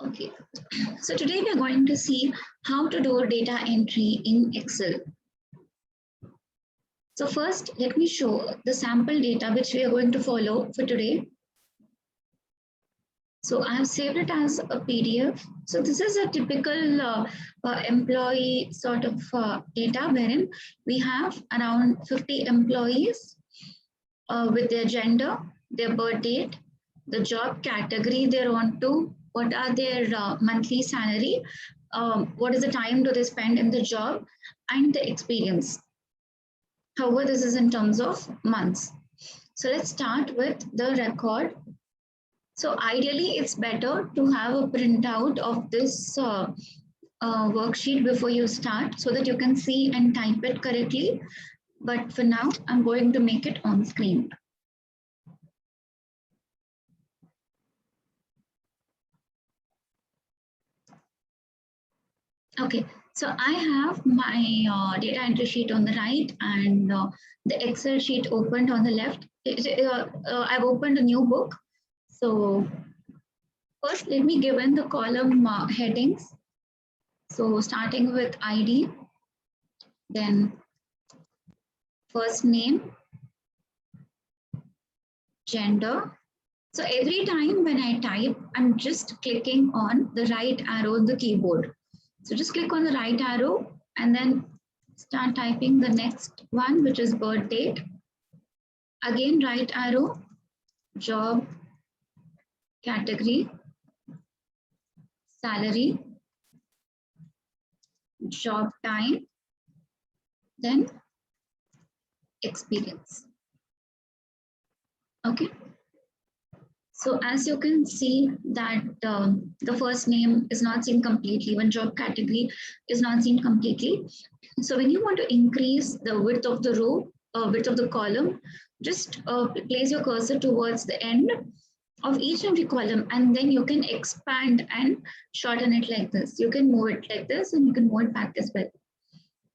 Okay, so today we are going to see how to do data entry in Excel. So first, let me show the sample data which we are going to follow for today. So I have saved it as a PDF. So this is a typical employee sort of data wherein we have around 50 employees with their gender, their birth date, the job category they're on to, what are their monthly salary, what is the time do they spend in the job, and the experience. However, this is in terms of months. So let's start with the record. So ideally, it's better to have a printout of this worksheet before you start so that you can see and type it correctly. But for now, I'm going to make it on screen. Okay, so I have my data entry sheet on the right and the Excel sheet opened on the left. I've opened a new book. So first, let me give in the column headings. So starting with ID, then first name, gender. So every time when I type, I'm just clicking on the right arrow on the keyboard. So just click on the right arrow and then start typing the next one, which is birth date. Again, right arrow, job, category, salary, job time, then experience. Okay. So as you can see that the first name is not seen completely, one job category is not seen completely. So when you want to increase the width of the row, width of the column, just place your cursor towards the end of each and every column, and then you can expand and shorten it like this. You can move it like this and you can move it back as well.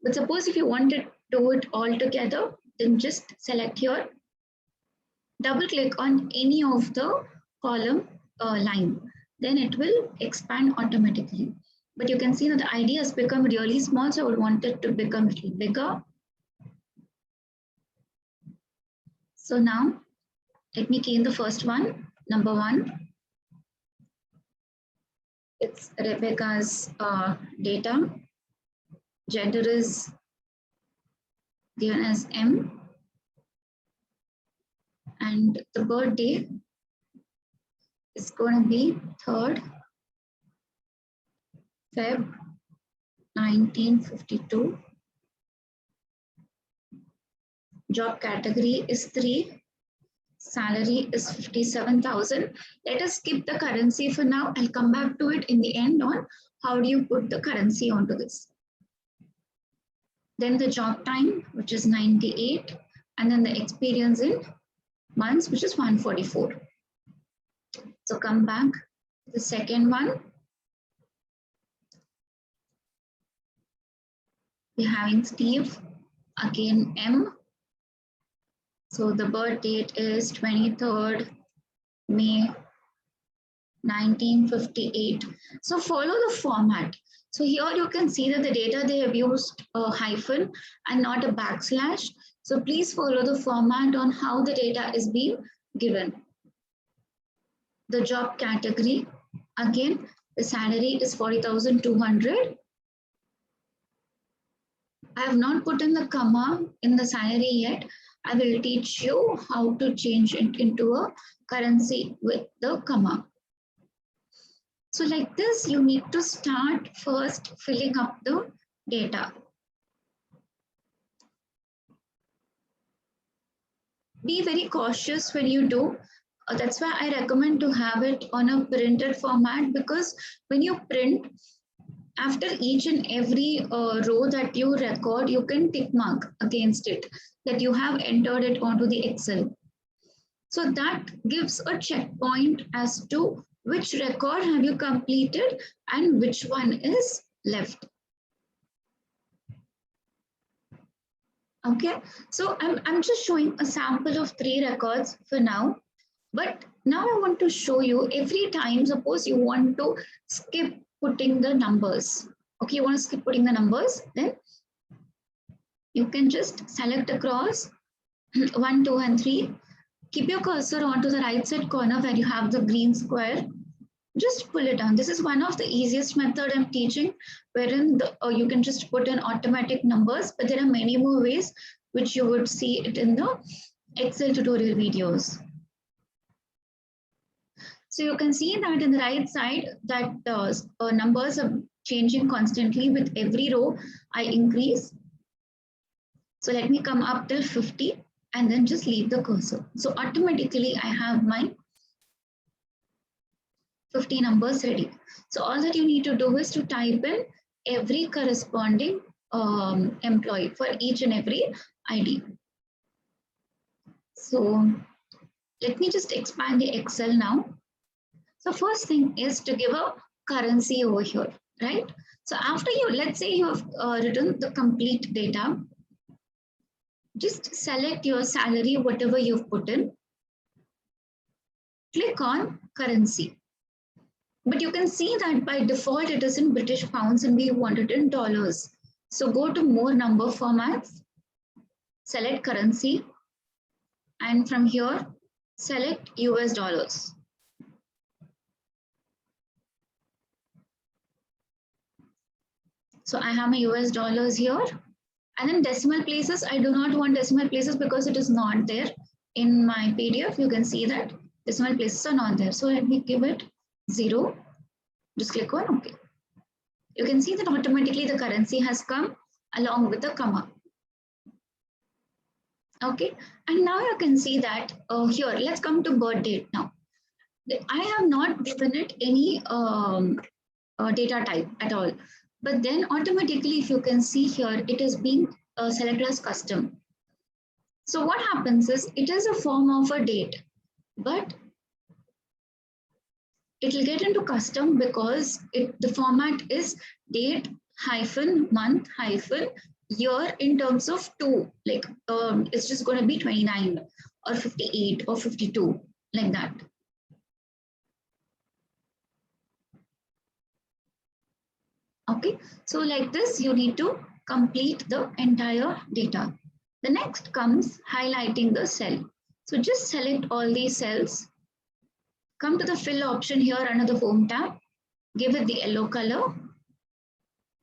But suppose if you want to do it all together, then just select here, double click on any of the column line, then it will expand automatically. But you can see that the ID has become really small, so I would want it to become a little bigger. So now let me key in the first one, number 1. It's Rebecca's data. Gender is given as M. And the birthday is going to be 3rd Feb 1952. Job category is 3. Salary is 57,000. Let us skip the currency for now. I'll come back to it in the end on how do you put the currency onto this. Then the job time, which is 98, and then the experience in months, which is 144. So come back to the second one. We're having Steve, again M. So the birth date is 23rd May 1958. So follow the format. So here you can see that the data they have used a hyphen and not a backslash. So please follow the format on how the data is being given. The job category, again, the salary is 40,200. I have not put in the comma in the salary yet. I will teach you how to change it into a currency with the comma. So like this, you need to start first filling up the data. Be very cautious when you do. That's why I recommend to have it on a printed format, because when you print, after each and every row that you record, you can tick mark against it that you have entered it onto the Excel. So that gives a checkpoint as to which record have you completed and which one is left. Okay, so I'm just showing a sample of 3 records for now. But now I want to show you every time, suppose you want to skip putting the numbers. Okay, you want to skip putting the numbers, then you can just select across 1, 2, and 3. Keep your cursor onto the right side corner where you have the green square. Just pull it down. This is one of the easiest method I'm teaching, wherein you can just put in automatic numbers, but there are many more ways which you would see it in the Excel tutorial videos. So you can see that in the right side that numbers are changing constantly with every row I increase. So let me come up till 50 and then just leave the cursor. So automatically I have my 50 numbers ready. So all that you need to do is to type in every corresponding employee for each and every ID. So let me just expand the Excel now. So first thing is to give a currency over here, right? So after you, let's say you have written the complete data, just select your salary, whatever you've put in, click on currency. But you can see that by default, it is in British pounds and we want it in dollars. So go to more number formats, select currency, and from here, select US dollars. So I have my US dollars here. And then decimal places, I do not want decimal places because it is not there. In my PDF, you can see that decimal places are not there. So let me give it 0. Just click on OK. You can see that automatically the currency has come along with the comma. Okay, and now you can see that here, let's come to birth date now. I have not given it any data type at all. But then automatically, if you can see here, it is being selected as custom. So what happens is it is a form of a date, but it will get into custom because the format is date hyphen month hyphen year in terms of 2. Like it's just going to be 29 or 58 or 52 like that. Okay, so like this, you need to complete the entire data. The next comes highlighting the cell. So just select all these cells. Come to the fill option here under the home tab. Give it the yellow color.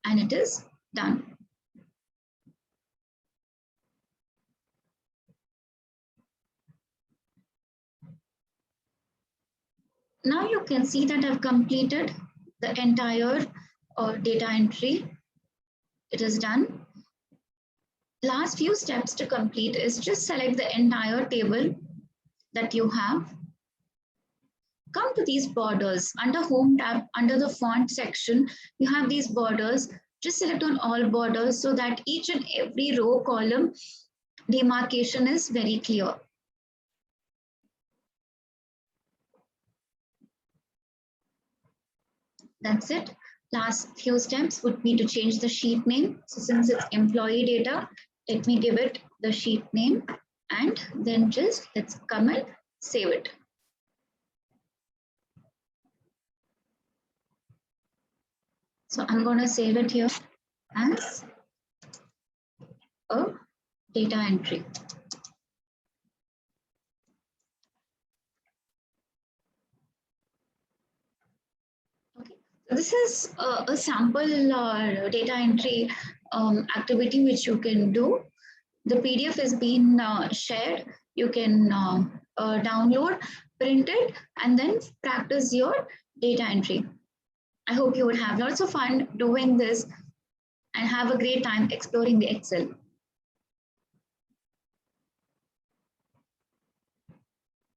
And it is done. Now you can see that I've completed the entire data entry. It is done. Last few steps to complete is just select the entire table that you have. Come to these borders. Under Home tab, under the font section, you have these borders. Just select on all borders so that each and every row column demarcation is very clear. That's it. Last few steps would be to change the sheet name. So since it's employee data, let me give it the sheet name and then just let's come and save it. So I'm going to save it here as a data entry. Okay, so this is a sample data entry activity which you can do. The PDF has been shared. You can download, print it, and then practice your data entry. I hope you would have lots of fun doing this and have a great time exploring the Excel.